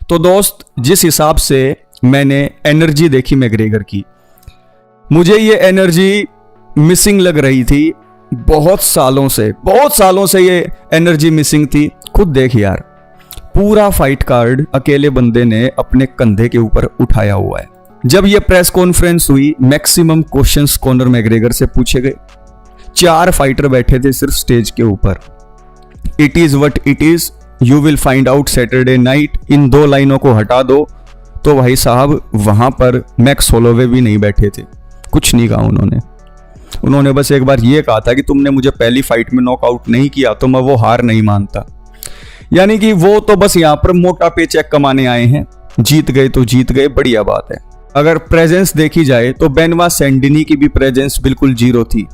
तो दोस्त, जिस हिसाब से मैंने एनर्जी देखी मैग्रेगर की, मुझे ये एनर्जी मिसिंग लग रही थी। बहुत सालों से ये एनर्जी मिसिंग थी। खुद देख यार, पूरा फाइट कार्ड अकेले बंदे ने अपने कंधे के ऊपर उठाया हुआ है। जब ये प्रेस कॉन्फ्रेंस हुई, मैक्सिमम क्वेश्चंस कॉनर मैग्रेगर से पूछे गए। 4 फाइटर बैठे थे सिर्फ स्टेज के ऊपर। It is what it is, you will find out Saturday night. इन 2 लाइनों को हटा दो तो भाई साहब वहां पर मैक्स होलोवे भी नहीं बैठे थे। कुछ नहीं कहा उन्होंने बस एक बार ये कहा था कि तुमने मुझे पहली फाइट में नॉकआउट नहीं किया तो मैं वो हार नहीं मानता। यानी कि वो तो बस यहाँ पर मोटा पे चेक कमाने आए हैं। जीत गए तो जीत गए, बढ़िया बात है। अगर प्रेजेंस देखी जाए तो बेनवा सैंडिनी की भी प्रेजेंस बिल्कुल 0 थी।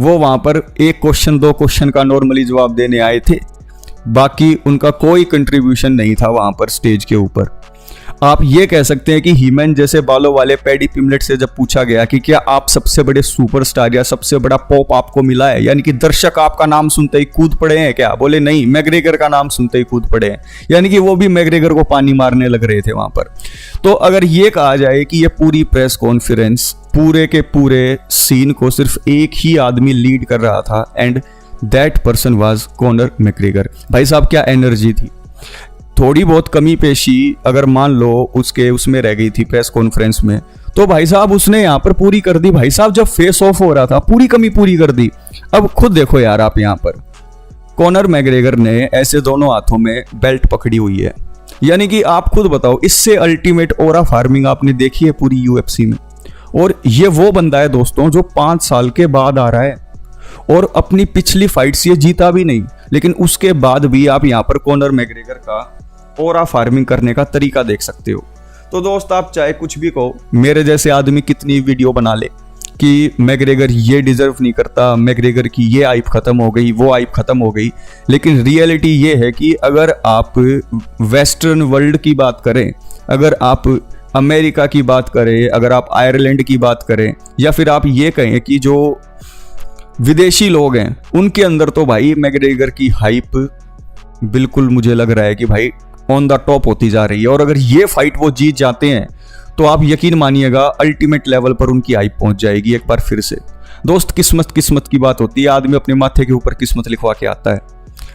वो वहां पर 1 क्वेश्चन 2 क्वेश्चन का नॉर्मली जवाब देने आए थे, बाकी उनका कोई कंट्रीब्यूशन नहीं था वहां पर स्टेज के ऊपर। आप ये कह सकते हैं कि हीमैन जैसे बालों वाले पैडी पिमलेट से जब पूछा गया कि क्या आप सबसे बड़े सुपरस्टार या सबसे बड़ा पॉप आपको मिला है, यानी कि दर्शक आपका नाम सुनते ही कूद पड़े हैं क्या? बोले नहीं, मैग्रेगर का नाम सुनते ही कूद पड़े हैं। यानी कि वो भी मैग्रेगर को पानी मारने लग रहे थे वहां पर। तो अगर ये कहा जाए कि ये पूरी प्रेस कॉन्फ्रेंस, पूरे के पूरे सीन को सिर्फ एक ही आदमी लीड कर रहा था, and that person was Conor McGregor. भाई साहब क्या एनर्जी थी। थोड़ी बहुत कमी पेशी अगर मान लो उसमें रह गई थी प्रेस कॉन्फ्रेंस में, तो भाई साहब उसने यहाँ पर पूरी कर दी। भाई साहब जब फेस ऑफ हो रहा था पूरी कमी पूरी कर दी। अब खुद देखो यार, आप यहाँ पर कॉनर मैग्रेगर ने ऐसे दोनों हाथों में बेल्ट पकड़ी हुई है। यानी कि आप खुद बताओ, इससे अल्टीमेट ओरा फार्मिंग आपने देखी है पूरी यूएफसी में। और ये वो बंदा है दोस्तों जो 5 साल के बाद आ रहा है और अपनी पिछली फाइट्स ये जीता भी नहीं, लेकिन उसके बाद भी आप यहाँ पर कॉनर मैग्रेगर का ओरा फार्मिंग करने का तरीका देख सकते हो। तो दोस्त, आप चाहे कुछ भी कहो, मेरे जैसे आदमी कितनी वीडियो बना ले कि मैग्रेगर ये डिजर्व नहीं करता, मैग्रेगर की ये आइप खत्म हो गई, वो आइप खत्म हो गई, लेकिन रियलिटी ये है कि अगर आप वेस्टर्न वर्ल्ड की बात करें, अगर आप अमेरिका की बात करें, अगर आप आयरलैंड की बात करें, या फिर आप ये कहें कि जो विदेशी लोग हैं उनके अंदर, तो भाई मैग्रेगर की हाइप बिल्कुल मुझे लग रहा है कि भाई ऑन द टॉप होती जा रही है। और अगर ये फाइट वो जीत जाते हैं तो आप यकीन मानिएगा अल्टीमेट लेवल पर उनकी हाइप पहुंच जाएगी एक बार फिर से। दोस्त, किस्मत की बात होती है। आदमी अपने माथे के ऊपर किस्मत लिखवा के आता है।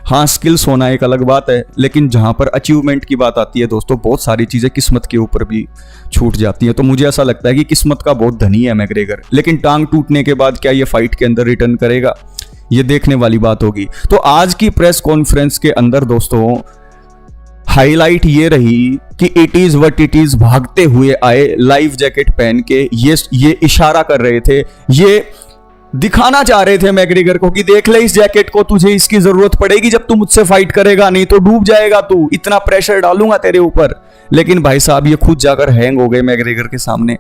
हाँ, स्किल्स होना एक अलग बात है, लेकिन जहां पर अचीवमेंट की बात आती है दोस्तों, बहुत सारी चीजें किस्मत के ऊपर भी छूट जाती है। तो मुझे ऐसा लगता है कि किस्मत का बहुत धनी है मैग्रेगर, लेकिन टांग टूटने के बाद क्या ये फाइट के अंदर रिटर्न करेगा, ये देखने वाली बात होगी। तो आज की प्रेस कॉन्फ्रेंस के अंदर दोस्तों हाईलाइट ये रही कि it is what it is भागते हुए आए, लाइफ जैकेट पहन के। ये इशारा कर रहे थे, ये दिखाना चाह रहे थे मैग्रेगर को कि देख ले इस जैकेट को, तुझे इसकी जरूरत पड़ेगी जब तू मुझसे फाइट करेगा, नहीं तो डूब जाएगा तू, इतना प्रेशर डालूंगा तेरे ऊपर। लेकिन भाई साहब ये खुद जाकर हैंग हो गए मैग्रेगर के सामने।